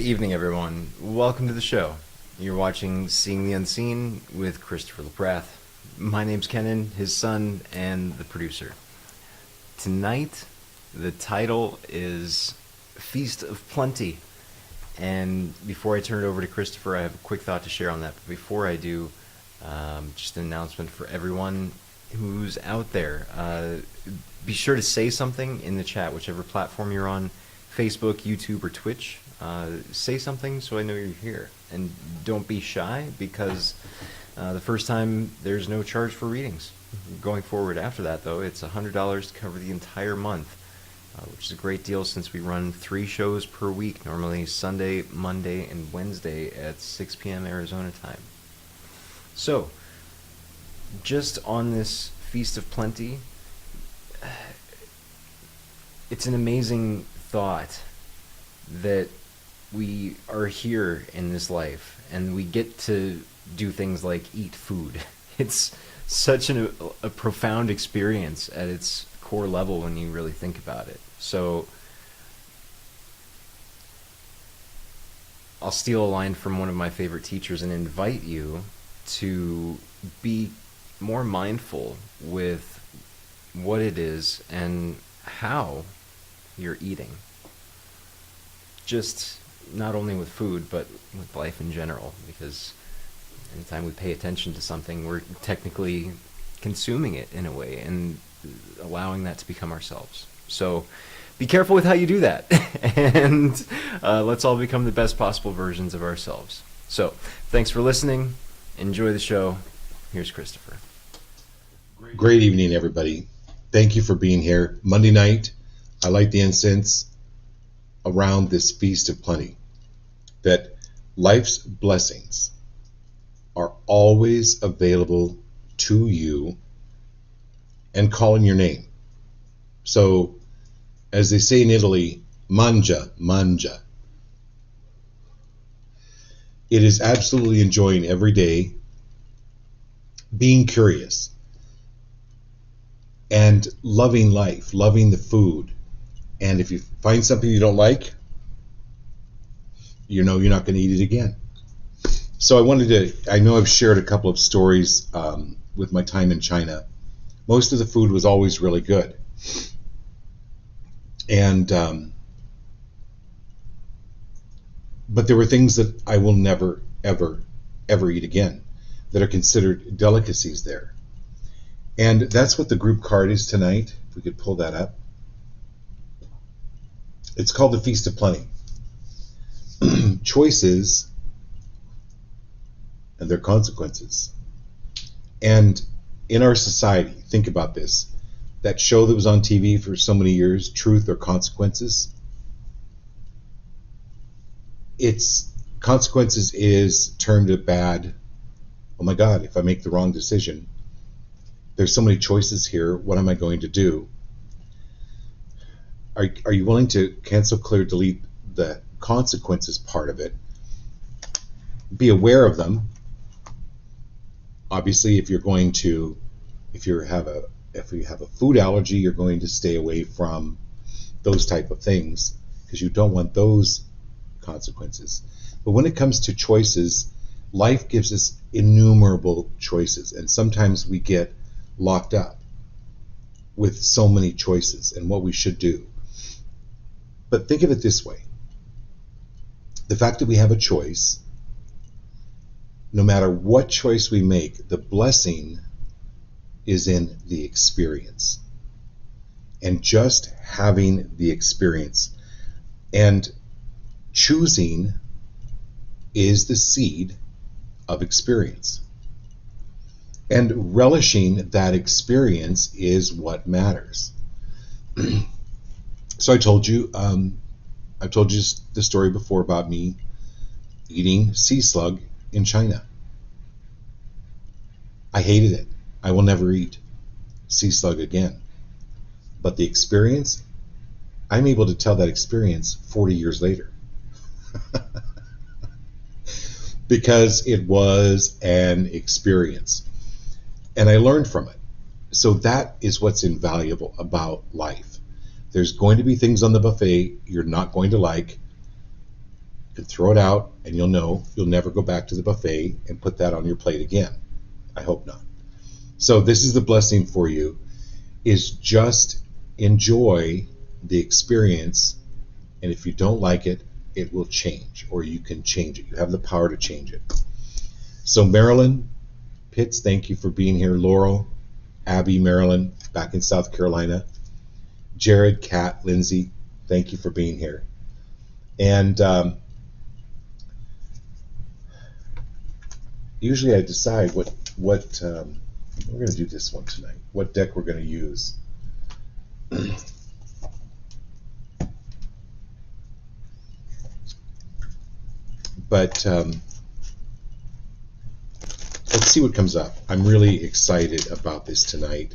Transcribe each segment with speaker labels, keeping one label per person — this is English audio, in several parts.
Speaker 1: evening, everyone. Welcome to the show. You're watching Seeing the Unseen with Christopher LaPrath. My name's Kenan, his son, and the producer. Tonight, the title is Feast of Plenty. And before I turn it over to Christopher, I have a quick thought to share on that. But before I do, just an announcement for everyone who's out there. Be sure to say something in the chat, whichever platform you're on, Facebook, YouTube, or Twitch. Say something so I know you're here. And don't be shy, because the first time there's no charge for readings. Going forward after that, though, it's $100 to cover the entire month, which is a great deal since we run 3 shows per week, normally Sunday, Monday, and Wednesday at 6 p.m. Arizona time. So, just on this Feast of Plenty, it's an amazing thought that we are here in this life and we get to do things like eat food. It's such a profound experience at its core level when you really think about it. So I'll steal a line from one of my favorite teachers and invite you to be more mindful with what it is and how you're eating. Just not only with food, but with life in general, because anytime we pay attention to something, we're technically consuming it in a way and allowing that to become ourselves. So be careful with how you do that, and let's all become the best possible versions of ourselves. So thanks for listening. Enjoy the show. Here's Christopher.
Speaker 2: Great evening, everybody. Thank you for being here. Monday night, I light the incense around this Feast of Plenty, that life's blessings are always available to you and calling your name. So, as they say in Italy, mangia, mangia. It is absolutely enjoying every day, being curious, and loving life, loving the food. And if you find something you don't like, you know you're not going to eat it again. So I know I've shared a couple of stories with my time in China. Most of the food was always really good. And, but there were things that I will never, ever, ever eat again that are considered delicacies there. And that's what the group card is tonight. If we could pull that up. It's called the Feast of Plenty. Choices and their consequences. And in our society, think about this. That show that was on TV for so many years, Truth or Consequences. Its consequences is termed a bad, oh my God, if I make the wrong decision, there's so many choices here, what am I going to do? Are you willing to cancel, clear, delete the consequences part of it? Be aware of them. Obviously, if you have a food allergy, you're going to stay away from those type of things because you don't want those consequences. But when it comes to choices, life gives us innumerable choices, and sometimes we get locked up with so many choices and what we should do. But think of it this way. The fact that we have a choice, no matter what choice we make, the blessing is in the experience. And just having the experience. And choosing is the seed of experience. And relishing that experience is what matters. So I've told you the story before about me eating sea slug in China. I hated it. I will never eat sea slug again. But the experience, I'm able to tell that experience 40 years later. Because it was an experience. And I learned from it. So that is what's invaluable about life. There's going to be things on the buffet you're not going to like. You can throw it out and you'll know you'll never go back to the buffet and put that on your plate again. I hope not. So this is the blessing for you, is just enjoy the experience, and if you don't like it, it will change, or you can change it. You have the power to change it. So Marilyn Pitts, thank you for being here. Laurel, Abby, Marilyn, back in South Carolina. Jared, Kat, Lindsay, thank you for being here. And usually I decide what we're going to do this one tonight, what deck we're going to use. But let's see what comes up. I'm really excited about this tonight.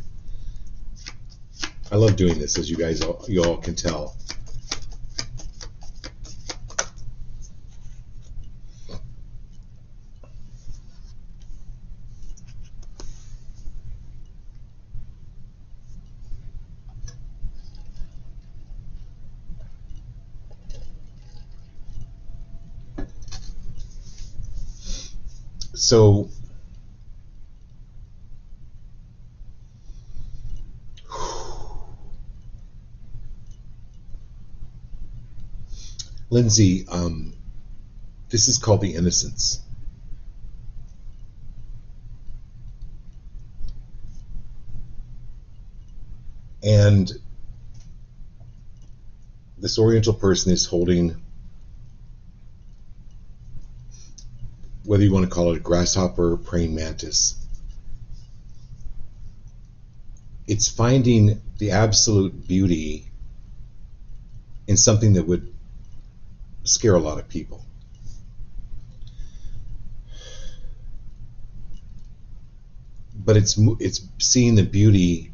Speaker 2: I love doing this, as you all can tell. So Lindsay, this is called the Innocence. And this Oriental person is holding, whether you want to call it a grasshopper or praying mantis, it's finding the absolute beauty in something that would scare a lot of people. But it's seeing the beauty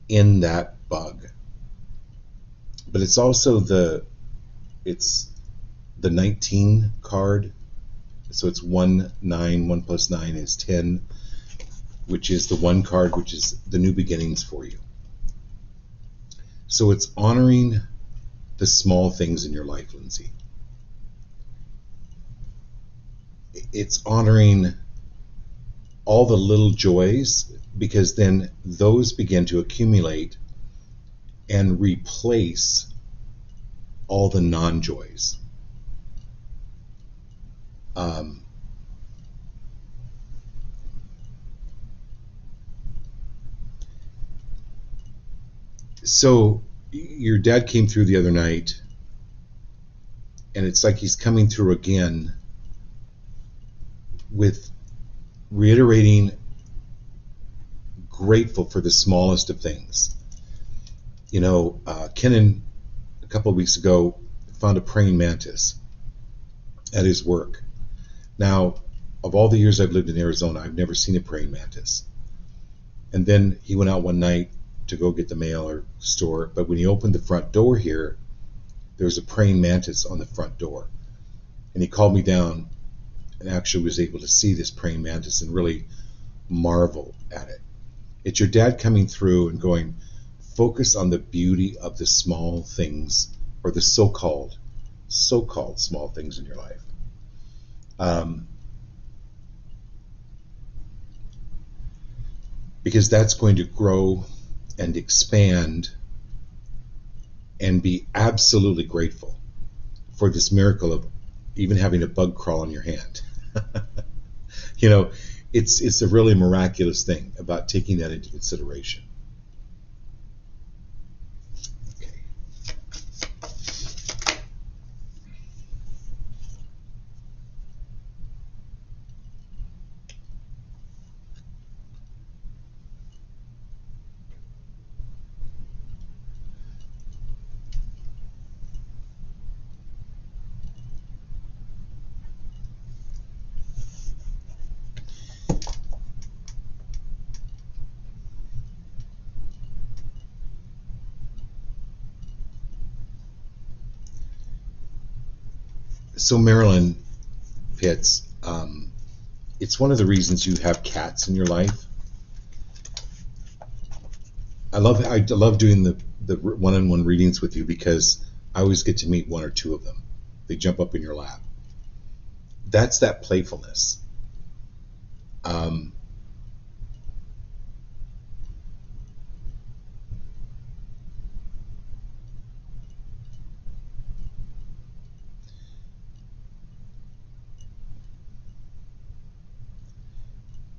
Speaker 2: in that bug. But it's also the 19 card. So it's 1, 9, 1 plus 9 is 10, which is the 1 card, which is the new beginnings for you. So it's honoring the small things in your life, Lindsay. It's honoring all the little joys, because then those begin to accumulate and replace all the non-joys. So your dad came through the other night, and it's like he's coming through again with reiterating grateful for the smallest of things. You know, Kenan, a couple of weeks ago, found a praying mantis at his work. Now, of all the years I've lived in Arizona, I've never seen a praying mantis. And then he went out one night to go get the mail or store, but when he opened the front door here, there was a praying mantis on the front door. And he called me down and actually was able to see this praying mantis and really marvel at it. It's your dad coming through and going, focus on the beauty of the small things, or the so-called small things in your life. Because that's going to grow and expand, and be absolutely grateful for this miracle of even having a bug crawl on your hand. You know, it's a really miraculous thing about taking that into consideration. Okay. So Marilyn Pitts, it's one of the reasons you have cats in your life. I love doing the one-on-one readings with you, because I always get to meet one or two of them. They jump up in your lap. That's that playfulness.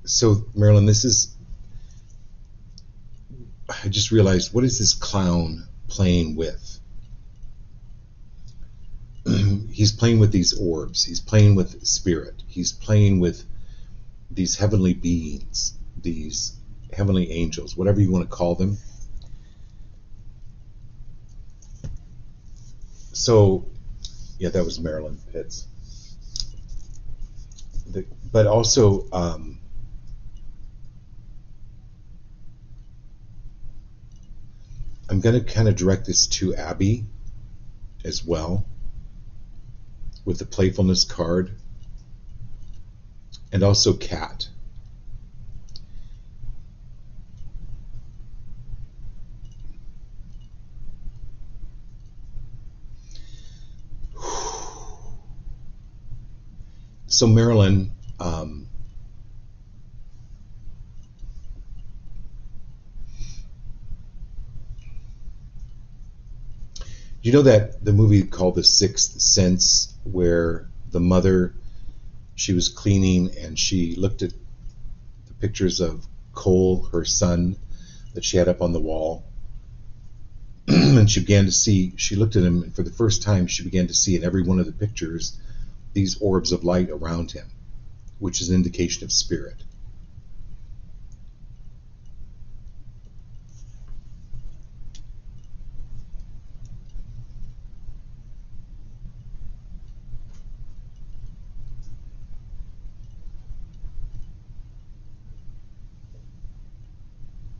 Speaker 2: So, Marilyn, I just realized, what is this clown playing with? He's playing with these orbs. He's playing with spirit. He's playing with these heavenly beings, these heavenly angels, whatever you want to call them. So, yeah, that was Marilyn Pitts. But also, I'm going to kind of direct this to Abby as well, with the playfulness card, and also Kat. So Marilyn, you know that the movie called The Sixth Sense, where the mother, she was cleaning and she looked at the pictures of Cole, her son, that she had up on the wall. And she looked at him, and for the first time she began to see in every one of the pictures these orbs of light around him, which is an indication of spirit.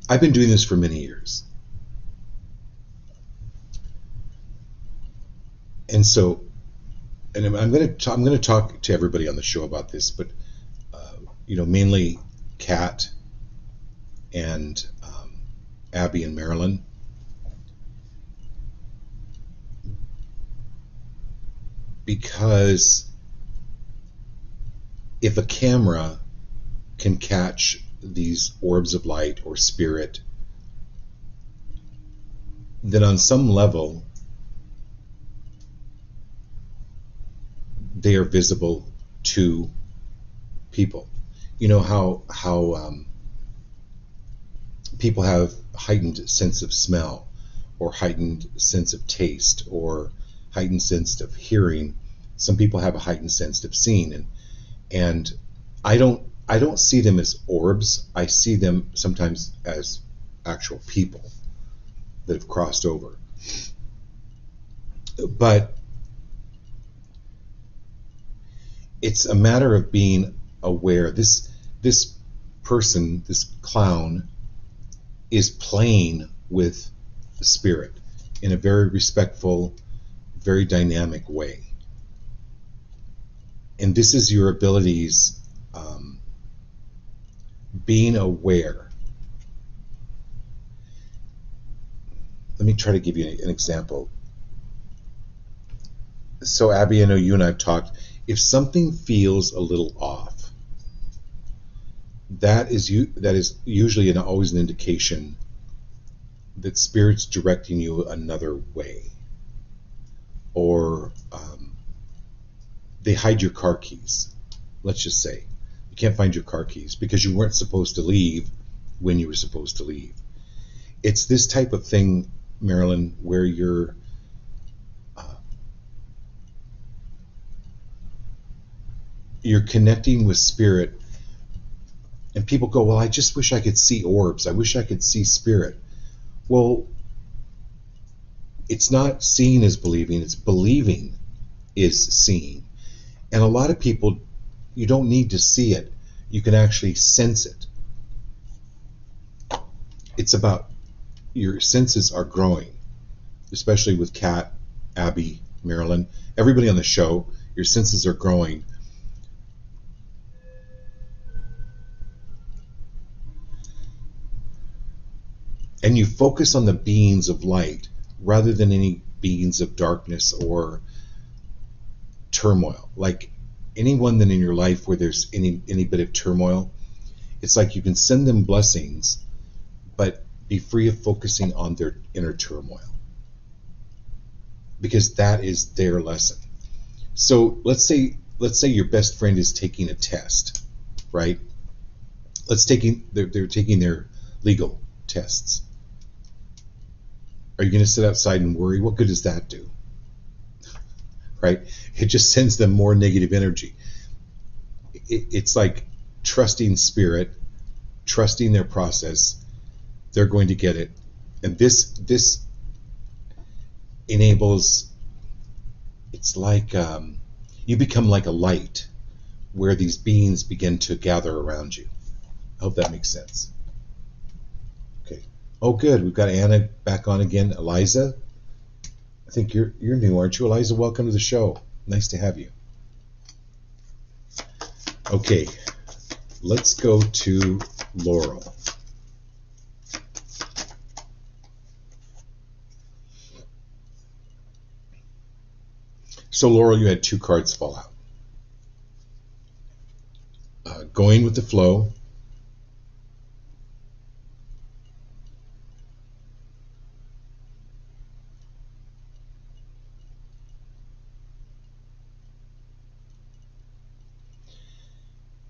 Speaker 2: I've been doing this for many years. And so, and I'm going to talk to everybody on the show about this, but mainly Kat and Abby and Marilyn. Because if a camera can catch these orbs of light or spirit, then on some level they are visible to people. You know how people have heightened sense of smell, or heightened sense of taste, or heightened sense of hearing. Some people have a heightened sense of seeing, and I don't see them as orbs. I see them sometimes as actual people that have crossed over. But it's a matter of being aware. This person, this clown, is playing with the spirit in a very respectful, very dynamic way. And this is your abilities, being aware. Let me try to give you an example. So Abby, I know you and I have talked. If something feels a little off, that is usually and always an indication that Spirit's directing you another way. Or they hide your car keys. Let's just say you can't find your car keys because you weren't supposed to leave when you were supposed to leave. It's this type of thing, Marilyn, where you're connecting with spirit, and people go, well, I just wish I could see orbs. I wish I could see spirit. Well, it's not seeing is believing, it's believing is seeing. And a lot of people, you don't need to see it. You can actually sense it. It's about your senses are growing, especially with Kat, Abby, Marilyn, everybody on the show. Your senses are growing. And you focus on the beings of light rather than any beings of darkness or turmoil. Like anyone that in your life where there's any bit of turmoil, it's like you can send them blessings, but be free of focusing on their inner turmoil, because that is their lesson. So let's say your best friend is taking a test, right? They're taking their legal tests. Are you going to sit outside and worry? What good does that do? Right? It just sends them more negative energy. It's like trusting spirit, trusting their process. They're going to get it. And this enables, it's like you become like a light where these beings begin to gather around you. I hope that makes sense. Okay. Oh, good. We've got Anna back on again. Eliza, I think you're new, aren't you? Eliza, welcome to the show. Nice to have you. Okay, let's go to Laurel. So Laurel, you had two cards fall out. Going with the flow.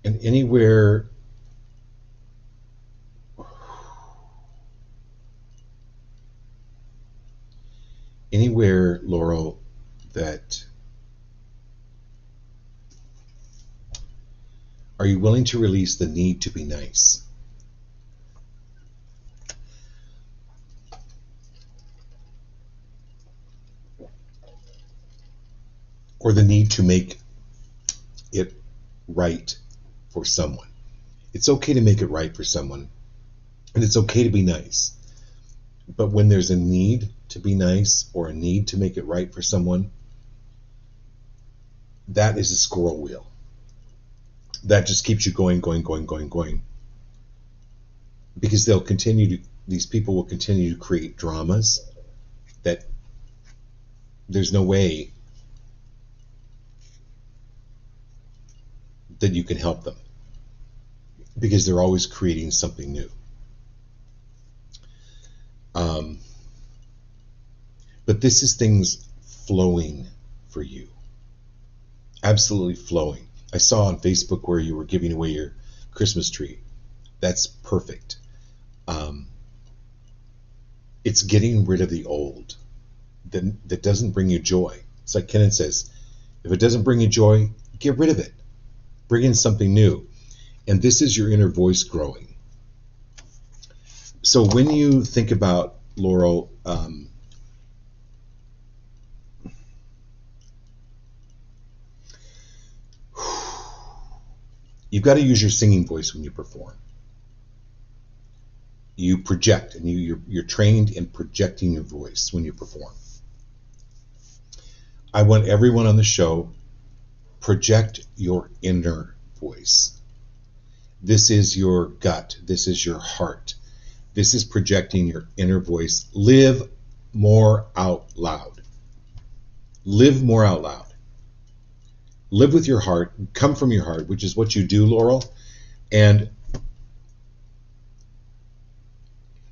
Speaker 2: And anywhere Laurel, that are you willing to release the need to be nice? Or the need to make it right for someone. It's okay to make it right for someone, and it's okay to be nice. But when there's a need to be nice or a need to make it right for someone, that is a squirrel wheel. That just keeps you going. Because these people will continue to create dramas that there's no way that you can help them, because they're always creating something new. But this is things flowing for you. Absolutely flowing. I saw on Facebook where you were giving away your Christmas tree. That's perfect. It's getting rid of the old that doesn't bring you joy. It's like Kenan says, if it doesn't bring you joy, get rid of it. Bring in something new. And this is your inner voice growing. So when you think about Laurel, you've got to use your singing voice when you perform. You project, and you're trained in projecting your voice when you perform. I want everyone on the show, project your inner voice. This is your gut. This is your heart. This is projecting your inner voice. Live more out loud. Live more out loud. Live with your heart. Come from your heart, which is what you do, Laurel. And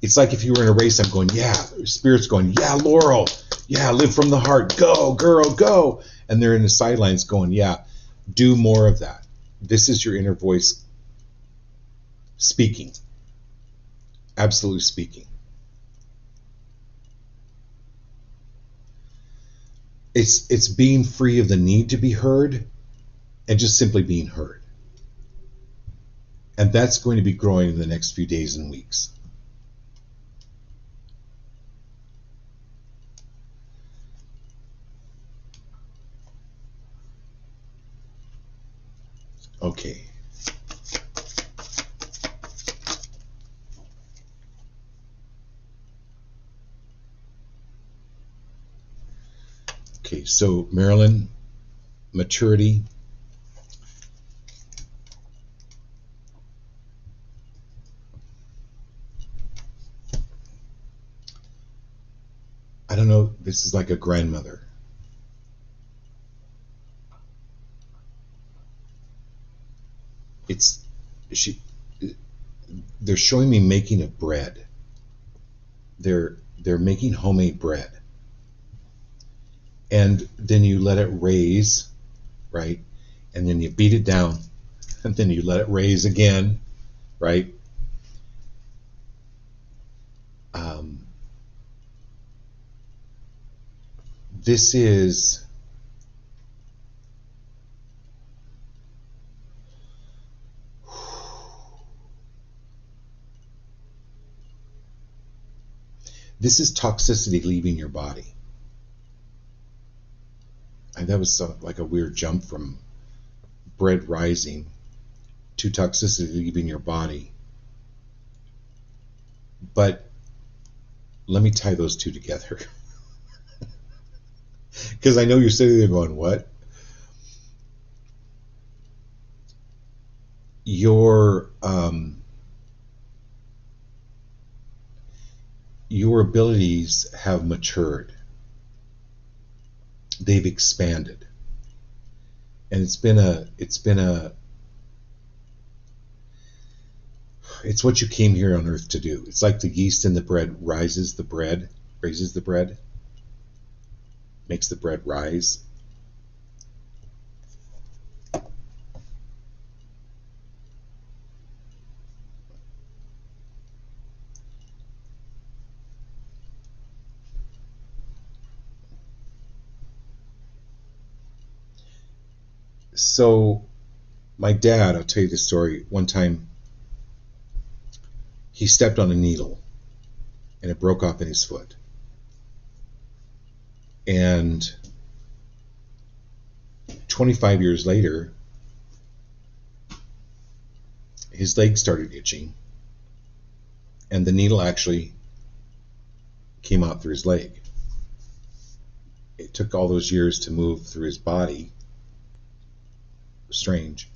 Speaker 2: it's like if you were in a race, I'm going, yeah. Spirit's going, yeah, Laurel. Yeah, live from the heart. Go, girl, go. And they're in the sidelines going, yeah, do more of that. This is your inner voice speaking. Absolutely speaking. It's being free of the need to be heard and just simply being heard. And that's going to be growing in the next few days and weeks. Okay. Okay, so Marilyn, maturity. I don't know, this is like a grandmother. she they're showing me making of bread. They're making homemade bread, and then you let it raise, right? And then you beat it down, and then you let it raise again, right? Um, this is this is toxicity leaving your body. And that was like a weird jump from bread rising to toxicity leaving your body. But let me tie those two together. Because I know you're sitting there going, what? Your abilities have matured. They've expanded. And it's what you came here on earth to do. It's like the yeast in the bread raises the bread, makes the bread rise. So my dad, I'll tell you the story. One time he stepped on a needle and it broke off in his foot. And 25 years later, his leg started itching and the needle actually came out through his leg. It took all those years to move through his body. Strange.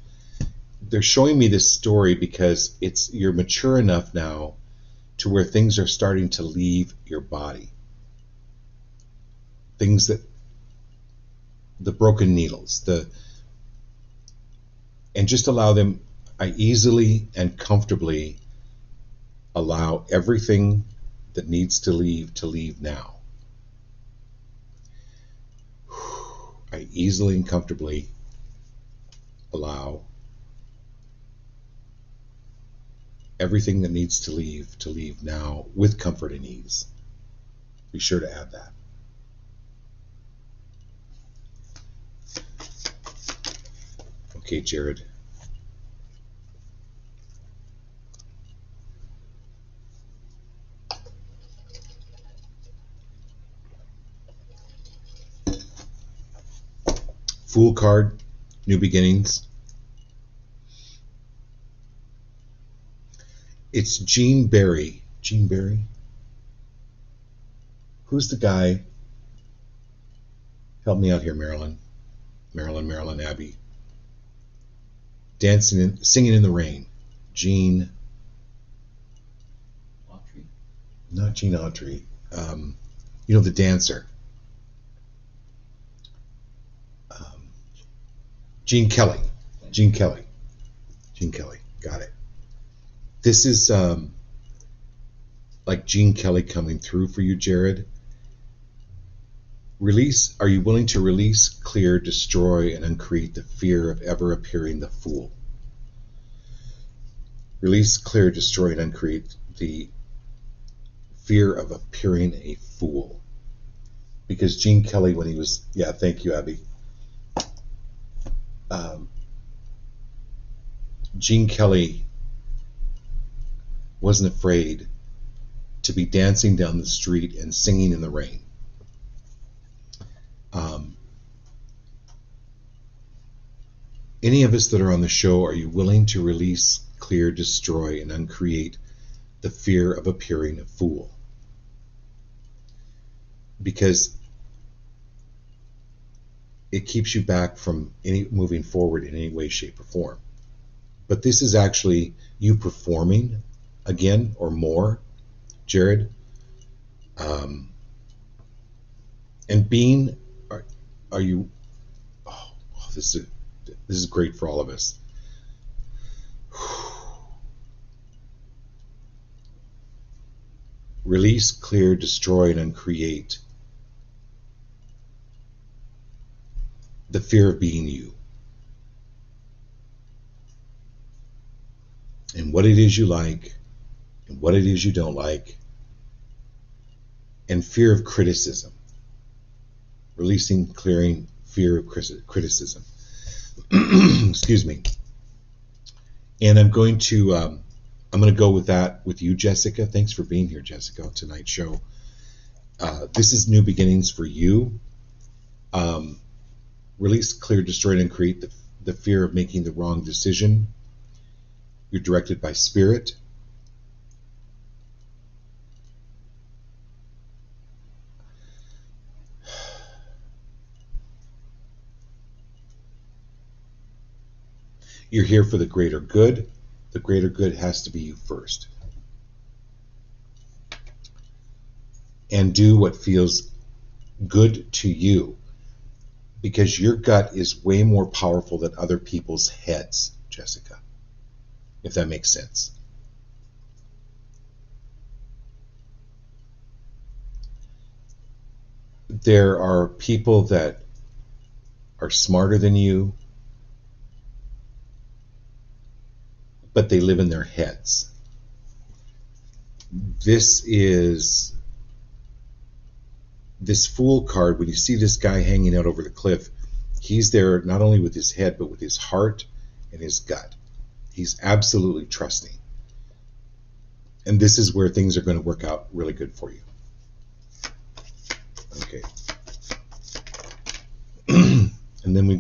Speaker 2: They're showing me this story because you're mature enough now to where things are starting to leave your body. Things that the broken needles, and just allow them. I easily and comfortably allow everything that needs to leave now. I easily and comfortably allow everything that needs to leave now with comfort and ease. Be sure to add that. Okay, Jared. Fool card, new beginnings. It's Gene Barry. Gene Barry? Who's the guy? Help me out here, Marilyn. Marilyn Abbey. Singing in the Rain. Gene.
Speaker 3: Autry.
Speaker 2: Not Gene Autry. You know, the dancer. Gene Kelly. Gene Kelly. Got it. This is like Gene Kelly coming through for you, Jared. Are you willing to release, clear, destroy, and uncreate the fear of ever appearing the fool? Release, clear, destroy, and uncreate the fear of appearing a fool. Because Gene Kelly, when he was, thank you, Abby. Gene Kelly wasn't afraid to be dancing down the street and singing in the rain. Any of us that are on the show, are you willing to release, clear, destroy, and uncreate the fear of appearing a fool? Because it keeps you back from moving forward in any way, shape, or form. But this is actually you performing again or more, Jared. And being, are you? This is great for all of us. Release, clear, destroy, and uncreate the fear of being you. And what it is you like, and what it is you don't like, and fear of criticism. Releasing, clearing, fear of criticism. Excuse me. And I'm going to go with that with you, Jessica. Thanks for being here, Jessica, on tonight's show. This is new beginnings for you. Release, clear, destroy, and create the fear of making the wrong decision. You're directed by spirit. You're here for the greater good. The greater good has to be you first. And do what feels good to you, because your gut is way more powerful than other people's heads, Jessica, if that makes sense. There are people that are smarter than you, but they live in their heads. This Fool card, when you see this guy hanging out over the cliff, he's there not only with his head, but with his heart and his gut. He's absolutely trusting. And this is where things are going to work out really good for you. Okay. And then I'm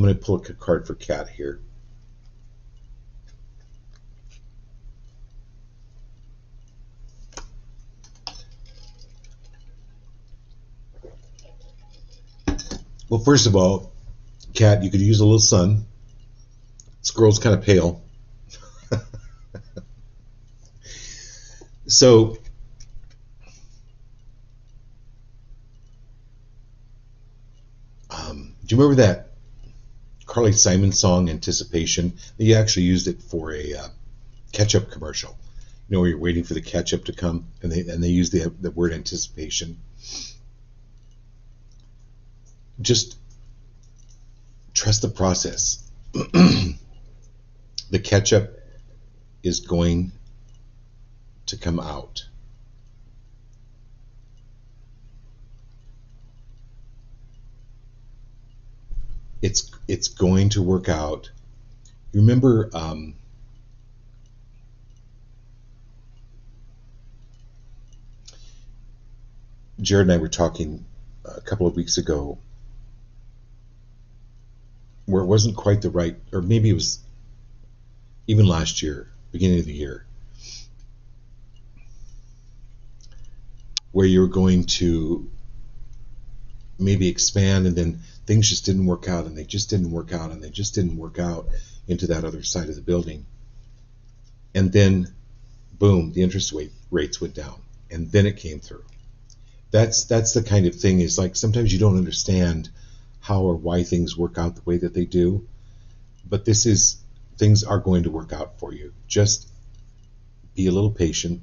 Speaker 2: going to pull a card for Kat here. Well, first of all, Kat, you could use a little sun. This girl's kind of pale. So, do you remember that Carly Simon song, Anticipation? They actually used it for a ketchup commercial. You know, where you're waiting for the ketchup to come, and they use the word anticipation. Just trust the process. The ketchup is going to come out. It's going to work out. You remember Jared and I were talking a couple of weeks ago where it wasn't quite the right, or maybe it was even last year, beginning of the year, where you were going to maybe expand, and then things just didn't work out, and they just didn't work out, and they just didn't work out into that other side of the building. And then, boom, the interest rates went down, and then it came through. That's the kind of thing, is like sometimes you don't understand how or why things work out the way that they do, but things are going to work out for you. Just be a little patient.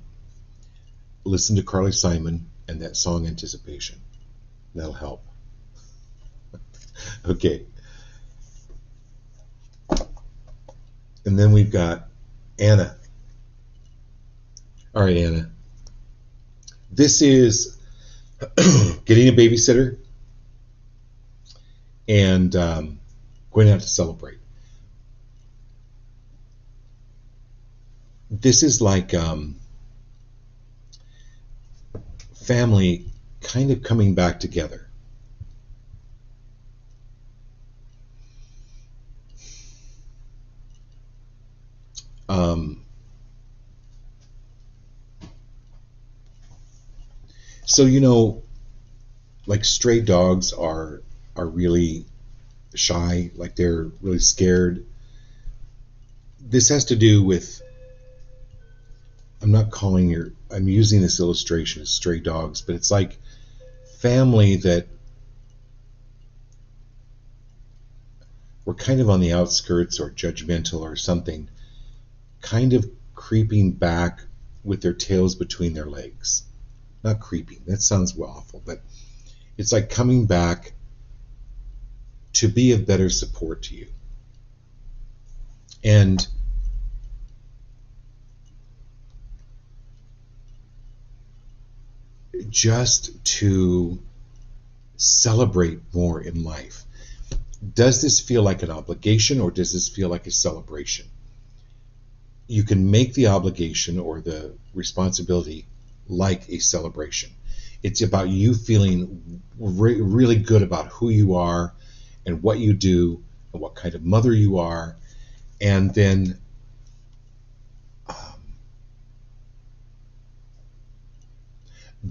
Speaker 2: Listen to Carly Simon and that song Anticipation. That'll help. Okay. And then we've got Anna. All right, Anna. This is getting a babysitter and going out to celebrate. This is like family kind of coming back together. So, you know, like stray dogs are really shy, like they're really scared. This has to do with, I'm using this illustration as stray dogs, but it's like family that were kind of on the outskirts or judgmental or something, kind of creeping back with their tails between their legs. not creeping, that sounds awful, but it's like coming back to be of better support to you. And just to celebrate more in life. Does this feel like an obligation, or does this feel like a celebration? You can make the obligation or the responsibility like a celebration. It's about you feeling really good about who you are and what you do and what kind of mother you are, and then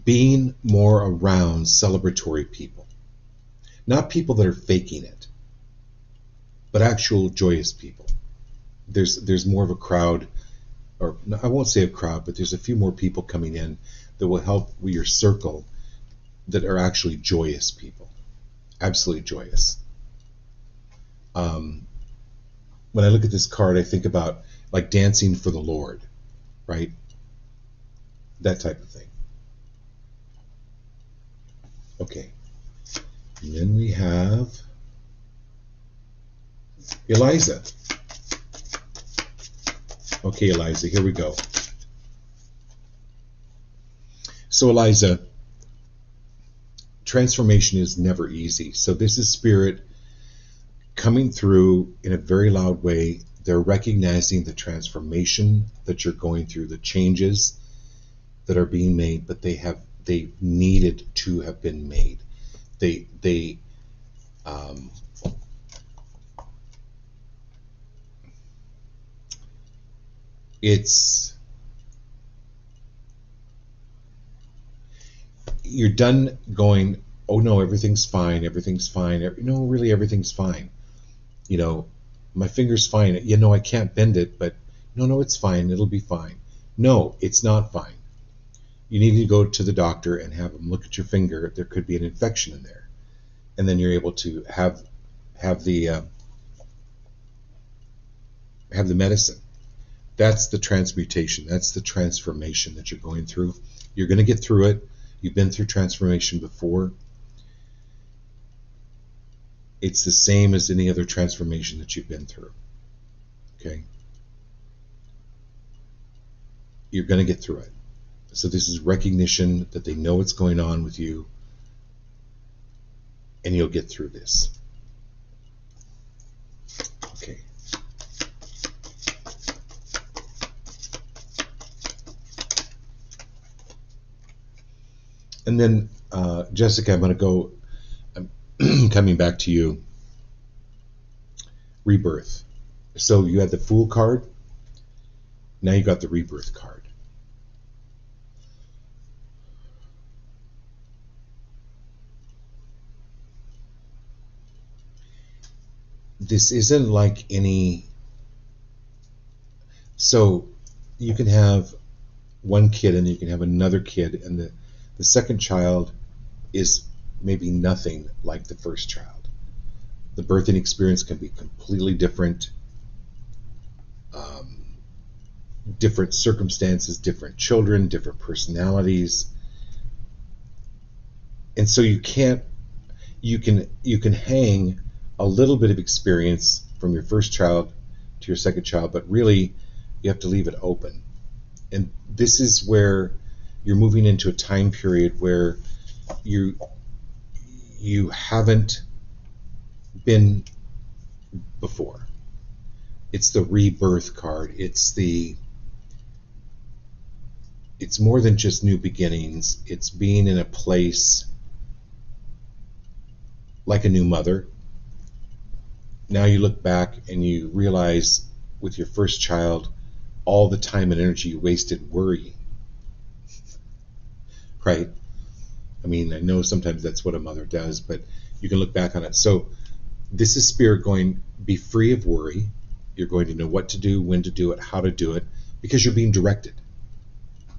Speaker 2: being more around celebratory people. Not people that are faking it, but actual joyous people. There's more of a crowd, or I won't say a crowd, but there's a few more people coming in that will help with your circle that are actually joyous people, absolutely joyous. When I look at this card, I think about like dancing for the Lord, right? That type of thing. Okay. And then we have Eliza. Okay, Eliza, here we go. So Eliza, transformation is never easy. So this is Spirit coming through in a very loud way. They're recognizing the transformation that you're going through, the changes that are being made, but they needed to have been made. You're done going, oh no, everything's fine. No, really, everything's fine. You know, my finger's fine. You know, I can't bend it, but no, it's fine. It'll be fine. No, it's not fine. You need to go to the doctor and have them look at your finger. There could be an infection in there. And then you're able to have the medicine. That's the transmutation. That's the transformation that you're going through. You're going to get through it. You've been through transformation before. It's the same as any other transformation that you've been through. Okay? You're going to get through it. So this is recognition that they know what's going on with you, and you'll get through this. Okay. And then, Jessica, I'm coming back to you. Rebirth. So you had the Fool card. Now you got the Rebirth card. This isn't like any... So you can have one kid and you can have another kid, and the second child is maybe nothing like the first child. The birthing experience can be completely different. Different circumstances, different children, different personalities. And so you can hang a little bit of experience from your first child to your second child, but really you have to leave it open. And this is where you're moving into a time period where you haven't been before. It's the rebirth card. It's more than just new beginnings. It's being in a place like a new mother. Now you look back and you realize with your first child all the time and energy you wasted worrying. Right? I mean, I know sometimes that's what a mother does, but you can look back on it. So this is Spirit going, be free of worry. You're going to know what to do, when to do it, how to do it, because you're being directed.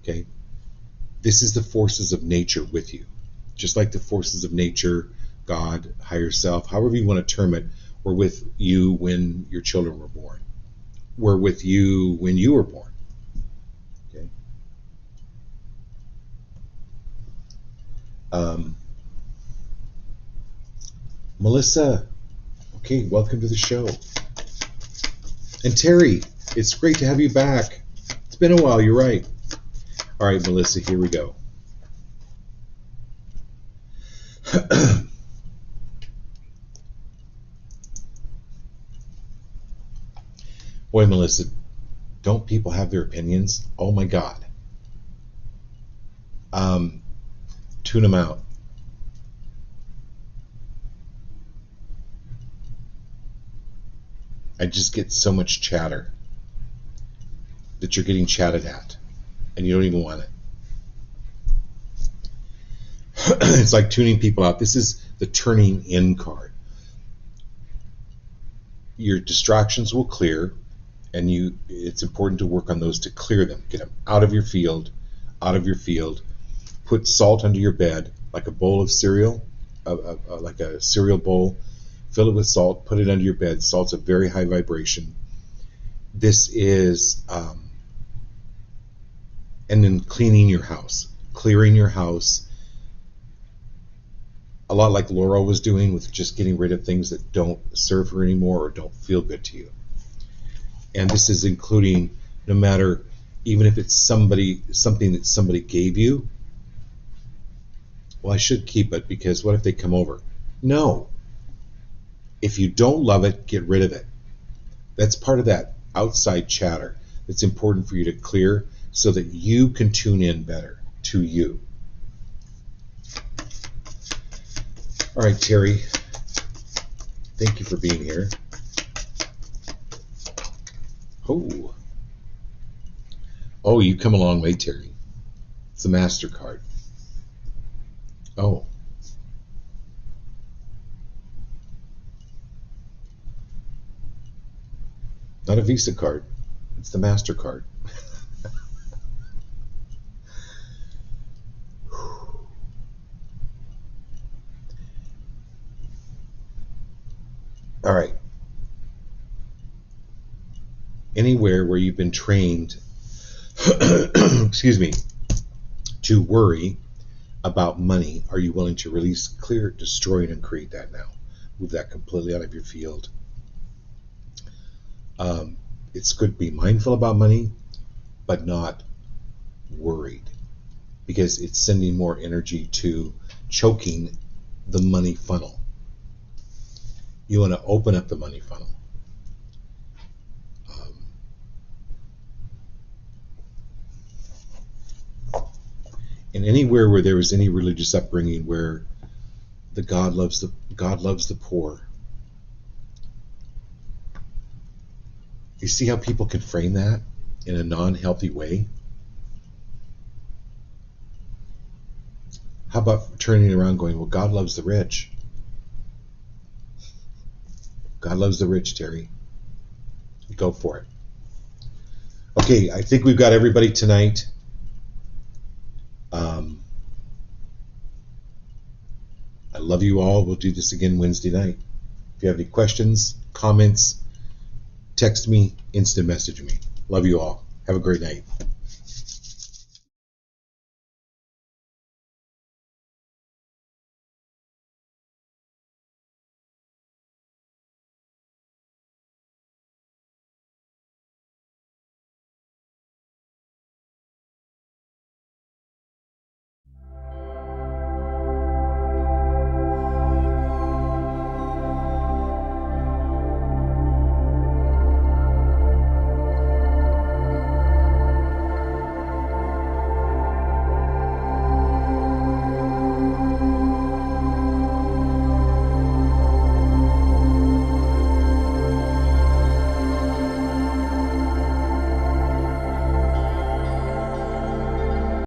Speaker 2: Okay? This is the forces of nature with you. Just like the forces of nature, God, higher self, however you want to term it, were with you when your children were born. Were with you when you were born. Okay? Melissa, okay, welcome to the show. And Terry, it's great to have you back. It's been a while, you're right. All right, Melissa, here we go. Boy, Melissa, don't people have their opinions? Oh my God. Tune them out. I just get so much chatter that you're getting chatted at, and you don't even want it. It's like tuning people out. This is the turning in card. Your distractions will clear, and it's important to work on those to clear them. Get them out of your field, out of your field. Put salt under your bed, like a bowl of cereal, like a cereal bowl. Fill it with salt, put it under your bed. Salt's a very high vibration. This is, and then cleaning your house, clearing your house. A lot like Laura was doing with just getting rid of things that don't serve her anymore or don't feel good to you. And this is including, no matter, even if it's something that somebody gave you. Well, I should keep it because what if they come over? No. If you don't love it, get rid of it. That's part of that outside chatter that's important for you to clear so that you can tune in better to you. All right, Terry, thank you for being here. Oh, you come a long way, Terry. It's a MasterCard. Oh. Not a Visa card. It's the MasterCard. All right. Anywhere where you've been trained, excuse me, to worry about money, are you willing to release, clear, destroy, and uncreate that now? Move that completely out of your field. It's good to be mindful about money, but not worried, because it's sending more energy to choking the money funnel. You want to open up the money funnel. And anywhere where there was any religious upbringing where God loves the poor. You see how people can frame that in a non-healthy way? How about turning around going, well, God loves the rich. God loves the rich, Terry. Go for it. Okay, I think we've got everybody tonight. I love you all. We'll do this again Wednesday night. If you have any questions, comments, text me, instant message me. Love you all. Have a great night.